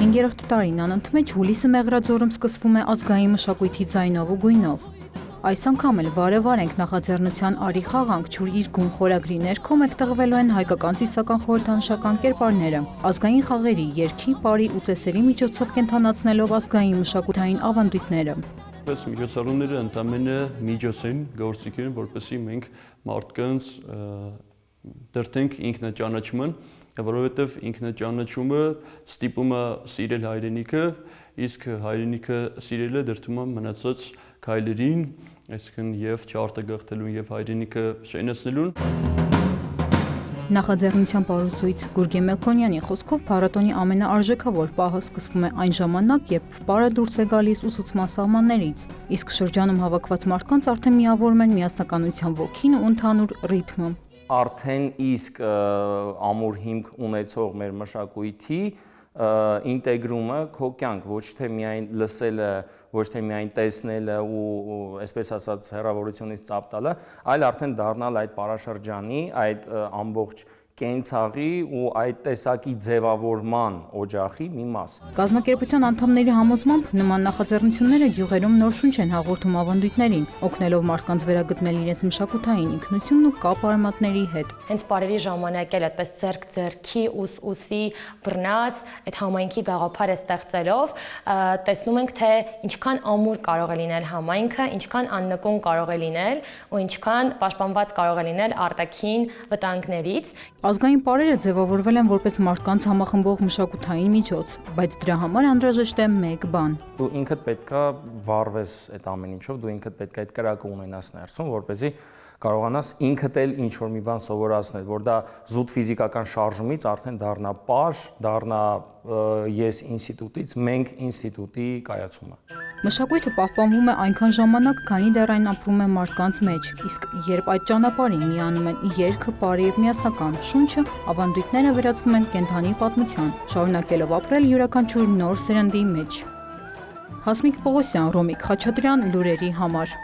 5-րդ տարին անընդմեջ հուլիսը Մեղրաձորում սկսվում է ազգային մշակույթի ձայնով ու գույնով։ Այս անգամ էլ վարեվար ենք նախաձեռնության «Արի խաղանք, չուր իր գուն» խորագրի ներքո մեկտեղվելու են հայկական ծիսական խորհրդանշական կերպարները, ազգային խաղերի, երգի, պարի ու ծեսերի միջոցով կենթանացնելով ազգային մշակութային ավանդույթները։ Այս միջոցառումները ընդամենը միջոց են, գործիք են, որպեսզի մենք մարդկանց դրդենք ինքնաճանաչման, որովհետև ինքնաճանաչումը ստիպում է սիրել հայրենիքը, իսկ հայրենիքը սիրելը դրդում է մնացած քայլերին, այսինքն եւ չարտագաղթելուն եւ հայրենիքը շենացնելուն։ Նախաձեռնության պարուսույց Գուրգեն Մելքոնյանի խոսքով փառատոնի ամենաարժեքավոր պահը սկսվում է այն ժամանակ, երբ պարը դուրս է գալիս ուսուցման սահմաններից, իսկ շրջանում հավաքված մարդկանց արդեն միավորում են միասնականության ոգին ու ընդհանուր ռիթմը։ Արդեն իսկ ամուր հիմք ունեցող մեր մշակույթի ինտեգրումը քո կյանք, ոչ թե միայն լսելը, ոչ թե միայն տեսնելը ու այսպես ասած հեռավորությունից ծափ տալը, այլ արդեն դառնալ այդ պարաշրջանի, այդ ամբողջ կենցաղի ու այդ տեսակի ձևավորման օջախի մի մաս։ Կազմակերպության անդամների համոզմամբ նման նախաձեռնությունները գյուղերում նոր շունչ են հաղորդում ավանդույթներին, օգնելով մարդկանց վերագտնել իրենց մշակութային ինքնությունն ու կապ արմատների հետ։ Հենց բարերի ժամանակ էլ այդպես ձեռք-ձեռքի, ուսի բռնած այդ համայնքի գաղափարը ստեղծելով տեսնում ենք, թե ինչքան ամուր կարող է լինել համայնքը, ինչքան աննկուն կարող է լինել ու ինչքան պաշտպանված կարող է լինել արտաքին վտանգներից։ Ազգային պարերը ձևավորվել են որպես մարդկանց համախմբող մշակութային միջոց, բայց դրա համար անհրաժեշտ է մեկ բան։ Դու ինքդ պետքա վառվես այդ ամեն ինչով, դու ինքդ պետք է այդ կրակը ունենաս ներսում, որպեսզի կարողանաս ինքդ էլ ինչ-որ մի բան սովորացնել, որ դա զուտ ֆիզիկական շարժումից արդեն դառնա պար, դառնա ես ինստիտուտից մենք ինստիտուտի կայացումը։ Մշակույթը պահպանվում է այնքան ժամանակ, քանի դեռ այն ապրում է մարդկանց մեջ, իսկ երբ այդ ճանապարհին միանում են երգը, պարը եւ միասնական շունչը, ավանդույթները վերածվում են կենդանի պատմության, շարունակելով ապրել յուրաքանչյուր նոր սերնդի մեջ։ Հասմիկ Պողոսյան, Ռոմիկ Խաչատրյան, լուրերի համար։